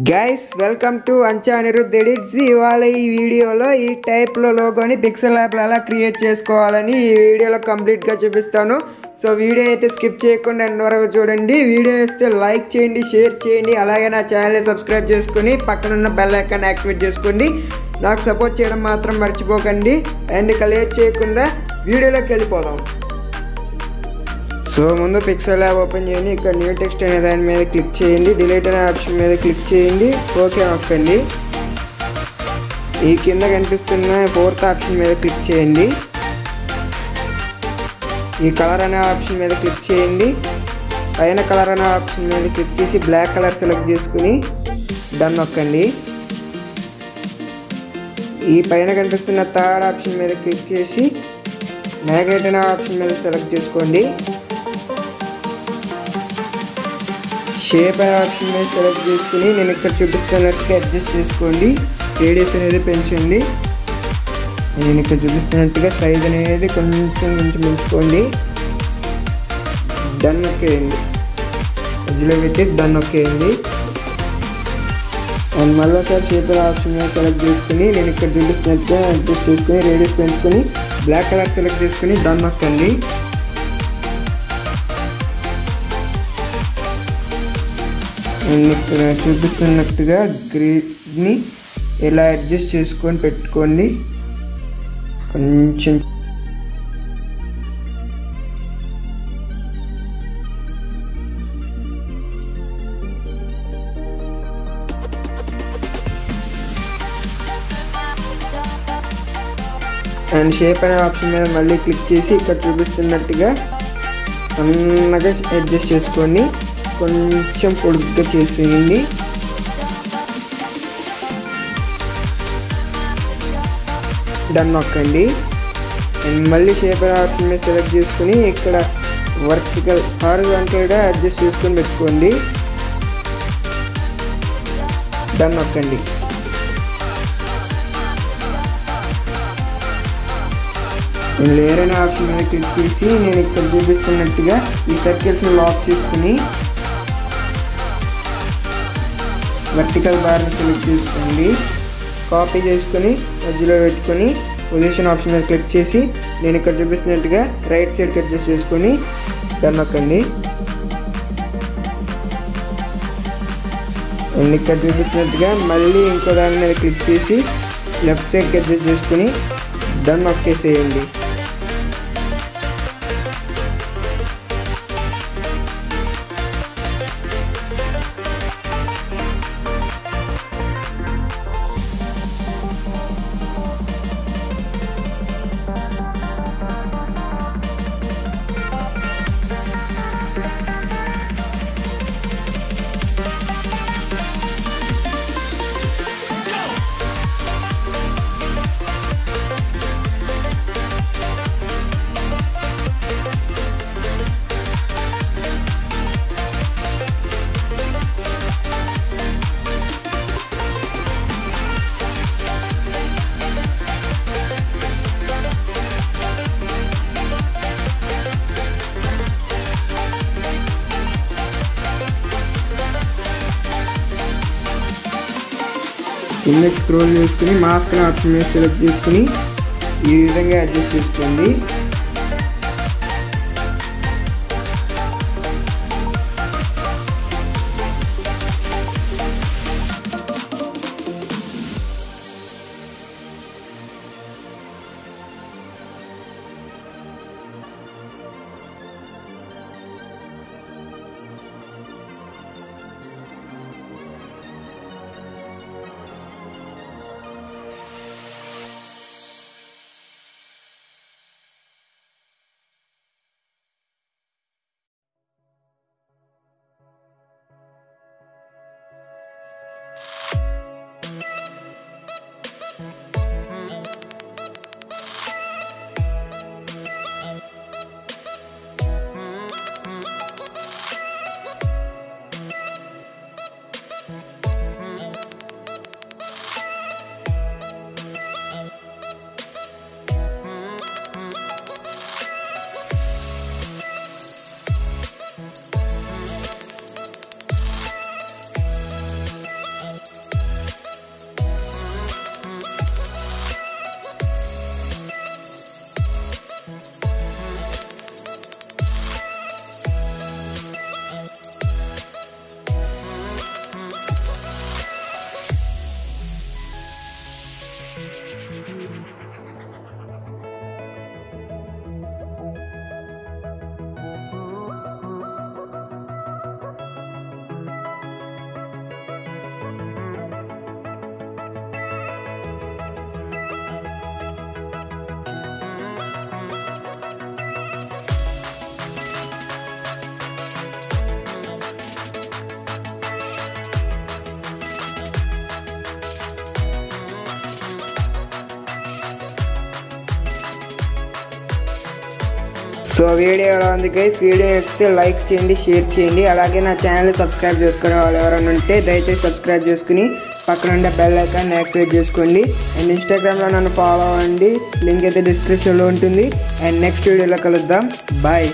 Guys welcome to Ancha Anirudh edits. ఇవాళ ఈ వీడియోలో ఈ టైప్లో లోగోని పిక్సెల్ యాప్లో ఎలా క్రియేట్ చేసుకోవాలని ఈ వీడియోలో కంప్లీట్గా చూపిస్తాను. సో వీడియో అయితే స్కిప్ చేయకుండా ఎండ్ వరకు చూడండి. వీడియో వేస్తే లైక్ చేయండి, షేర్ చేయండి, అలాగే నా ఛానల్ని సబ్స్క్రైబ్ చేసుకుని పక్కనున్న బెల్ ఐకాన్ యాక్టివేట్ చేసుకోండి. నాకు సపోర్ట్ చేయడం మాత్రం మర్చిపోకండి. అండ్ లేట్ చేయకుండా వీడియోలోకి వెళ్ళిపోదాం. సో ముందు పిక్సెల్ యాప్ ఓపెన్ చేయండి. ఇక్కడ న్యూ టెక్స్ట్ అనే దాని మీద క్లిక్ చేయండి. డిలీట్ అనే ఆప్షన్ మీద క్లిక్ చేయండి. ఓకే నొక్కండి. ఈ కింద కనిపిస్తున్న ఫోర్త్ ఆప్షన్ మీద క్లిక్ చేయండి. ఈ కలర్ అనే ఆప్షన్ మీద క్లిక్ చేయండి. పైన కలర్ అనే ఆప్షన్ మీద క్లిక్ చేసి బ్లాక్ కలర్ సెలెక్ట్ చేసుకుని డన్ నొక్కండి. ఈ పైన కనిపిస్తున్న థర్డ్ ఆప్షన్ మీద క్లిక్ చేసి మ్యాగ్నెట్ అనే ఆప్షన్ మీద సెలెక్ట్ చేసుకోండి. షేప్ అనే ఆప్షన్ మీద సెలెక్ట్ చేసుకుని నేను ఇక్కడ చూపిస్తున్నట్టుగా అడ్జస్ట్ చేసుకోండి. రేడియస్ అనేది పెంచండి. నేను ఇక్కడ చూపిస్తున్నట్టుగా సైజ్ అనేది కొంచెం పెంచుకోండి. డన్ నొక్కేయండి. మధ్యలో పెట్టేసి డన్ నొక్కేయండి. అండ్ మళ్ళీ ఒకసారి షేప్ అనే ఆప్షన్ మీద సెలెక్ట్ చేసుకుని నేను ఇక్కడ చూపిస్తున్నట్టుగా అడ్జస్ట్ చేసుకుని రేడియస్ పెంచుకొని బ్లాక్ కలర్ సెలెక్ట్ చేసుకుని డన్ నొక్కండి. ఇక్కడ చూపిస్తున్నట్టుగా గ్రిడ్ని ఎలా అడ్జస్ట్ చేసుకొని పెట్టుకోండి. కొంచెం అండ్ షేప్ అనే ఆప్షన్ మీద మళ్ళీ క్లిక్ చేసి ఇక్కడ చూపిస్తున్నట్టుగా సన్నగా అడ్జస్ట్ చేసుకోండి. కొంచెం పొడుగ్గా చేసేయండి. డన్ నొక్కండి. అండ్ మళ్ళీ షేప్ ఆప్షన్ మీద సెలెక్ట్ చేసుకుని ఇక్కడ వర్టికల్ హారిజాంటల్గా అడ్జస్ట్ చేసుకొని పెట్టుకోండి. డన్ నొక్కండి. లేయర్ అనే ఆప్షన్ మీద క్లిక్ చేసి నేను ఇక్కడ చూపిస్తున్నట్టుగా ఈ సర్కిల్స్ని లాక్ చేసుకుని వర్టికల్ బార్ని సెలెక్ట్ చేసుకోండి. కాపీ చేసుకొని మధ్యలో పెట్టుకొని పొజిషన్ ఆప్షన్ మీద క్లిక్ చేసి నేను ఇక్కడ చూపిస్తున్నట్టుగా రైట్ సైడ్కి అడ్జస్ట్ చేసుకొని డన్ నొక్కండి. అండ్ ఇక్కడ చూపిస్తున్నట్టుగా మళ్ళీ ఇంకో దాని మీద క్లిక్ చేసి లెఫ్ట్ సైడ్కి అడ్జస్ట్ చేసుకుని డన్ నొక్కేసేయండి. కిందకి స్క్రోల్ చేసుకుని మాస్క్ అనే ఆప్షన్ మీద సెలెక్ట్ చేసుకుని ఈ విధంగా అడ్జస్ట్ చేసుకోండి. సో వీడియో ఎలా ఉంది గైస్, వీడియో నచ్చితే లైక్ చేయండి, షేర్ చేయండి. అలాగే నా ఛానల్ సబ్స్క్రైబ్ చేసుకునే వాళ్ళు ఎవరైనా ఉంటే దయచేసి సబ్స్క్రైబ్ చేసుకుని పక్కన ఉండే బెల్ ఐకాన్ యాక్టివేట్ చేసుకోండి. అండ్ ఇన్స్టాగ్రామ్లో నన్ను ఫాలో అవ్వండి, లింక్ అయితే డిస్క్రిప్షన్లో ఉంటుంది. అండ్ నెక్స్ట్ వీడియోలో కలుద్దాం. బాయ్.